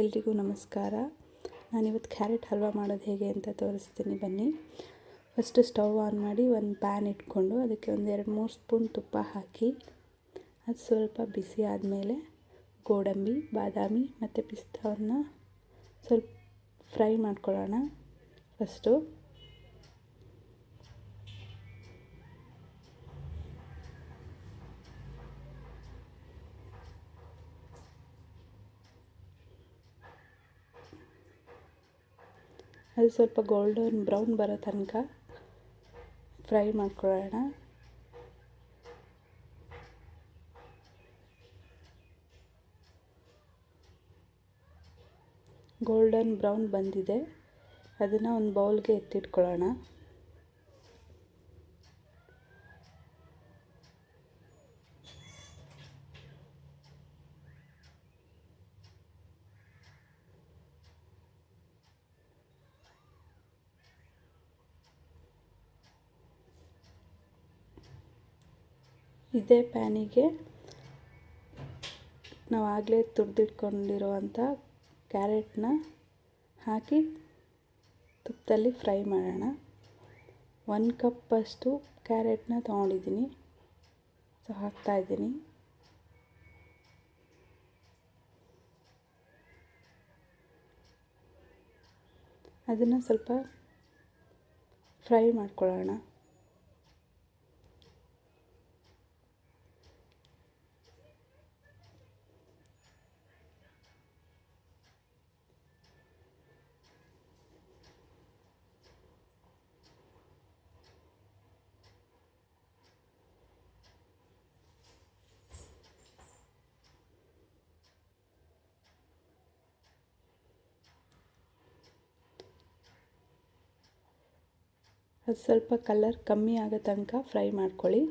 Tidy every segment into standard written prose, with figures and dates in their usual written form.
ಎಲ್ರಿಗೂ ನಮಸ್ಕಾರ. ನಾನಿವತ್ತು ಕ್ಯಾರೆಟ್ ಹಲ್ವಾ ಮಾಡೋದು ಹೇಗೆ ಅಂತ ತೋರಿಸ್ತೀನಿ ಬನ್ನಿ. ಫಸ್ಟು ಸ್ಟವ್ ಆನ್ ಮಾಡಿ ಒಂದು ಪ್ಯಾನ್ ಇಟ್ಕೊಂಡು ಅದಕ್ಕೆ ಒಂದು 2-3 ಸ್ಪೂನ್ ತುಪ್ಪ ಹಾಕಿ ಅದು ಸ್ವಲ್ಪ ಬಿಸಿ ಆದಮೇಲೆ ಗೋಡಂಬಿ, ಬಾದಾಮಿ ಮತ್ತು ಪಿಸ್ತಾವನ್ನು ಸ್ವಲ್ಪ ಫ್ರೈ ಮಾಡ್ಕೊಳ್ಳೋಣ. ಫಸ್ಟು ಅದು ಸ್ವಲ್ಪ ಗೋಲ್ಡನ್ ಬ್ರೌನ್ ಬರೋ ತನಕ ಫ್ರೈ ಮಾಡ್ಕೊಳ್ಳೋಣ. ಗೋಲ್ಡನ್ ಬ್ರೌನ್ ಬಂದಿದೆ, ಅದನ್ನು ಒಂದು ಬೌಲ್ಗೆ ಎತ್ತಿಟ್ಕೊಳ್ಳೋಣ. ಇದೇ ಪ್ಯಾನಿಗೆ ನಾವು ಆಗಲೇ ತುರಿದಿಟ್ಕೊಂಡಿರೋವಂಥ ಕ್ಯಾರೆಟ್ನ ಹಾಕಿ ತುಪ್ಪದಲ್ಲಿ ಫ್ರೈ ಮಾಡೋಣ. 1 ಕಪ್ಪಷ್ಟು ಕ್ಯಾರೆಟ್ನ ತೊಗೊಂಡಿದ್ದೀನಿ, ಸೊ ಹಾಕ್ತಾಯಿದ್ದೀನಿ. ಅದನ್ನು ಸ್ವಲ್ಪ ಫ್ರೈ ಮಾಡ್ಕೊಳ್ಳೋಣ. ಅದು ಸ್ವಲ್ಪ ಕಲರ್ ಕಮ್ಮಿ ಆಗೋ ತನಕ ಫ್ರೈ ಮಾಡ್ಕೊಳ್ಳಿ.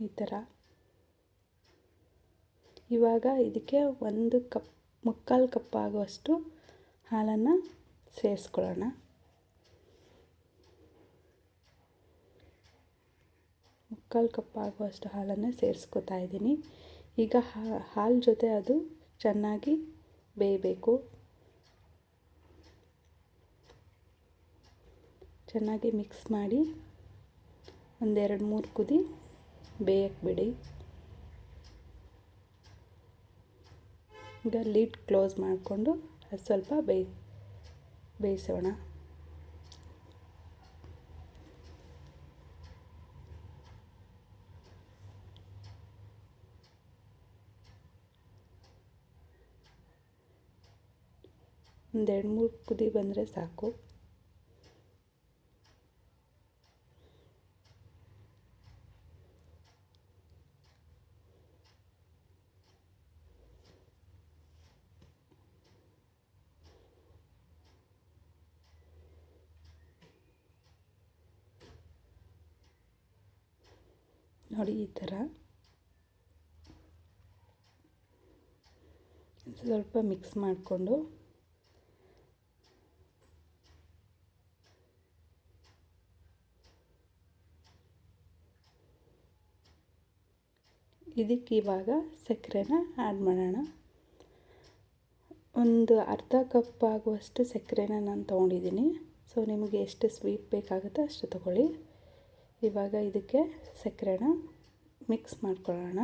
ಈ ಥರ. ಇವಾಗ ಇದಕ್ಕೆ 1 ಕಪ್ ಆಗುವಷ್ಟು ಹಾಲನ್ನು ಸೇರಿಸ್ಕೊಳ್ಳೋಣ. ಮುಕ್ಕಾಲು ಕಪ್ ಆಗುವಷ್ಟು ಹಾಲನ್ನು ಸೇರಿಸ್ಕೊತಾ ಇದ್ದೀನಿ. ಈಗ ಹಾಲು ಜೊತೆ ಅದು ಚೆನ್ನಾಗಿ ಬೇಯಬೇಕು. ಚೆನ್ನಾಗಿ ಮಿಕ್ಸ್ ಮಾಡಿ 1-2-3 ಕುದಿ ಬೇಯಕ್ಕೆ ಬಿಡಿ. ಈಗ ಲಿಡ್ ಕ್ಲೋಸ್ ಮಾಡಿಕೊಂಡು ಅದು ಸ್ವಲ್ಪ ಬೇಯಿಸೋಣ. ಒಂದು 2-3 ಕುದಿ ಬಂದರೆ ಸಾಕು. ನೋಡಿ, ಈ ಥರ ಸ್ವಲ್ಪ ಮಿಕ್ಸ್ ಮಾಡಿಕೊಂಡು ಇದಕ್ಕೆ ಇವಾಗ ಸಕ್ಕರೆನ ಆ್ಯಡ್ ಮಾಡೋಣ. ಒಂದು ಅರ್ಧ ಕಪ್ ಆಗುವಷ್ಟು ಸಕ್ಕರೆನ ನಾನು ತೊಗೊಂಡಿದ್ದೀನಿ. ಸೊ ನಿಮಗೆ ಎಷ್ಟು ಸ್ವೀಟ್ ಬೇಕಾಗುತ್ತೋ ಅಷ್ಟು ತೊಗೊಳ್ಳಿ. ಇವಾಗ ಇದಕ್ಕೆ ಸಕ್ಕರೆನ ಮಿಕ್ಸ್ ಮಾಡ್ಕೊಳ್ಳೋಣ.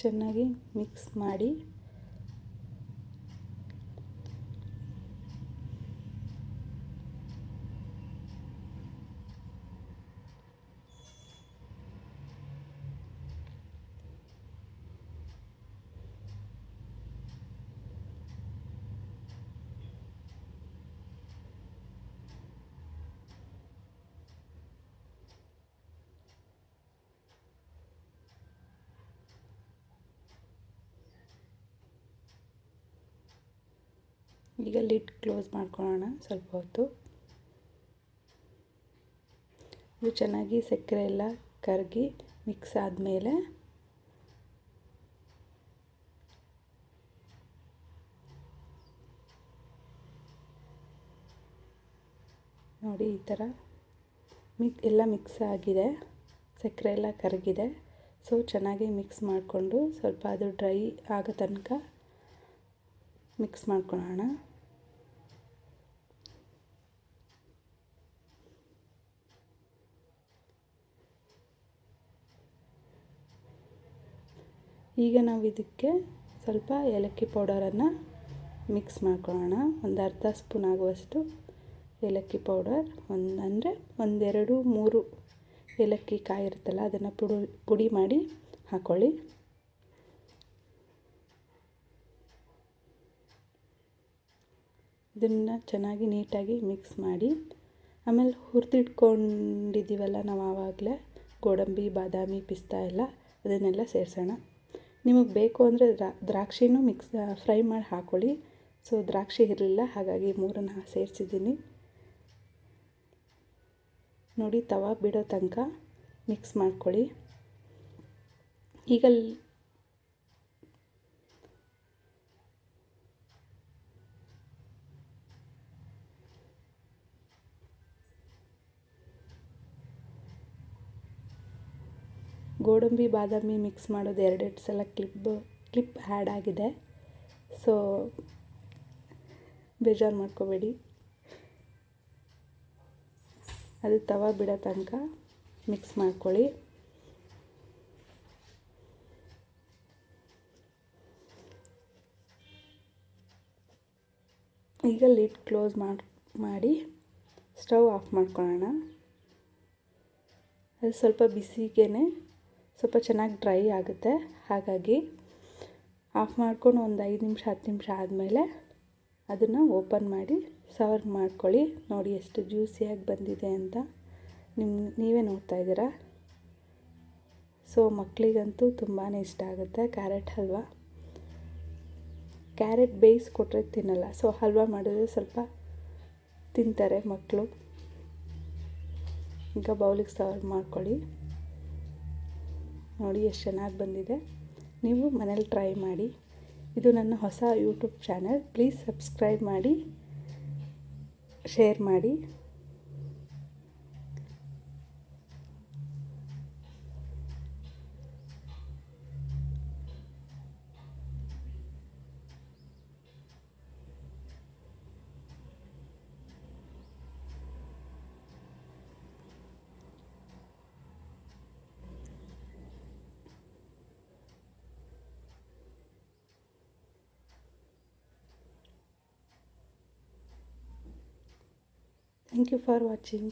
ಚೆನ್ನಾಗಿ ಮಿಕ್ಸ್ ಮಾಡಿ ಈಗ ಲಿಡ್ ಕ್ಲೋಸ್ ಮಾಡ್ಕೊಳ್ಳೋಣ ಸ್ವಲ್ಪ ಹೊತ್ತು. ಇದು ಚೆನ್ನಾಗಿ ಸಕ್ಕರೆ ಎಲ್ಲ ಕರಗಿ ಮಿಕ್ಸ್ ಆದಮೇಲೆ ನೋಡಿ ಈ ಥರ ಎಲ್ಲ ಮಿಕ್ಸ್ ಆಗಿದೆ, ಸಕ್ಕರೆ ಎಲ್ಲ ಕರಗಿದೆ. ಸೊ ಚೆನ್ನಾಗಿ ಮಿಕ್ಸ್ ಮಾಡಿಕೊಂಡು ಸ್ವಲ್ಪ ಅದು ಡ್ರೈ ಆಗೋ ತನಕ ಮಿಕ್ಸ್ ಮಾಡ್ಕೊಳ್ಳೋಣ. ಈಗ ನಾವು ಇದಕ್ಕೆ ಸ್ವಲ್ಪ ಏಲಕ್ಕಿ ಪೌಡರನ್ನು ಮಿಕ್ಸ್ ಮಾಡ್ಕೊಳ್ಳೋಣ. ಒಂದು ಅರ್ಧ ಸ್ಪೂನ್ ಆಗುವಷ್ಟು ಏಲಕ್ಕಿ ಪೌಡರ್, ಒಂದೆರಡು ಮೂರು ಏಲಕ್ಕಿ ಕಾಯಿ ಇರುತ್ತಲ್ಲ ಅದನ್ನು ಪುಡಿ ಮಾಡಿ ಹಾಕ್ಕೊಳ್ಳಿ. ಇದನ್ನು ಚೆನ್ನಾಗಿ ನೀಟಾಗಿ ಮಿಕ್ಸ್ ಮಾಡಿ ಆಮೇಲೆ ಹುರಿದಿಟ್ಕೊಂಡಿದ್ದೀವಲ್ಲ ನಾವು ಆವಾಗಲೇ ಗೋಡಂಬಿ, ಬಾದಾಮಿ, ಪಿಸ್ತಾ ಎಲ್ಲ ಅದನ್ನೆಲ್ಲ ಸೇರಿಸೋಣ. ನಿಮಗೆ ಬೇಕು ಅಂದರೆ ದ್ರಾಕ್ಷಿನೂ ಫ್ರೈ ಮಾಡಿ ಹಾಕ್ಕೊಳ್ಳಿ. ಸೊ ದ್ರಾಕ್ಷಿ ಇರಲಿಲ್ಲ, ಹಾಗಾಗಿ ಮೂರನ್ನು ಸೇರಿಸಿದ್ದೀನಿ. ನೋಡಿ ತವಾ ಬಿಡೋ ತನಕ ಮಿಕ್ಸ್ ಮಾಡ್ಕೊಳ್ಳಿ. ಈಗ ಗೋಡಂಬಿ, ಬಾದಾಮಿ ಮಿಕ್ಸ್ ಮಾಡೋದು ಎರಡೆರಡು ಸಲ ಕ್ಲಿಪ್ ಆ್ಯಡ್ ಆಗಿದೆ. ಸೊ ಬೇಜಾರು ಮಾಡ್ಕೋಬೇಡಿ. ಅದು ತವಾ ಬಿಡೋ ತನಕ ಮಿಕ್ಸ್ ಮಾಡ್ಕೊಳ್ಳಿ. ಈಗ ಲಿಡ್ ಕ್ಲೋಸ್ ಮಾಡಿ ಸ್ಟವ್ ಆಫ್ ಮಾಡ್ಕೊಳ್ಳೋಣ. ಅದು ಸ್ವಲ್ಪ ಬಿಸಿಗೇ ಸ್ವಲ್ಪ ಚೆನ್ನಾಗಿ ಡ್ರೈ ಆಗುತ್ತೆ, ಹಾಗಾಗಿ ಆಫ್ ಮಾಡ್ಕೊಂಡು ಒಂದು 5 ನಿಮಿಷ 10 ನಿಮಿಷ ಆದಮೇಲೆ ಅದನ್ನು ಓಪನ್ ಮಾಡಿ ಸರ್ವ್ ಮಾಡ್ಕೊಳ್ಳಿ. ನೋಡಿ ಎಷ್ಟು ಜ್ಯೂಸಿಯಾಗಿ ಬಂದಿದೆ ಅಂತ ನೀವೇ ನೋಡ್ತಾ ಇದ್ದೀರಾ. ಸೊ ಮಕ್ಕಳಿಗಂತೂ ತುಂಬಾ ಇಷ್ಟ ಆಗುತ್ತೆ ಕ್ಯಾರೆಟ್ ಹಲ್ವಾ. ಕ್ಯಾರೆಟ್ ಬೇಯಿಸ್ಕೊಟ್ರೆ ತಿನ್ನಲ್ಲ, ಸೊ ಹಲ್ವಾ ಮಾಡಿದ್ರೆ ಸ್ವಲ್ಪ ತಿಂತಾರೆ ಮಕ್ಕಳು. ಈಗ ಬೌಲಿಗೆ ಸರ್ವ್ ಮಾಡ್ಕೊಳ್ಳಿ. ನೋಡಿ ಎಷ್ಟು ಚೆನ್ನಾಗಿ ಬಂದಿದೆ. ನೀವು ಮನೇಲಿ ಟ್ರೈ ಮಾಡಿ. ಇದು ನನ್ನ ಹೊಸ ಯೂಟ್ಯೂಬ್ ಚಾನಲ್. ಪ್ಲೀಸ್ ಸಬ್ಸ್ಕ್ರೈಬ್ ಮಾಡಿ, ಶೇರ್ ಮಾಡಿ. Thank you for watching.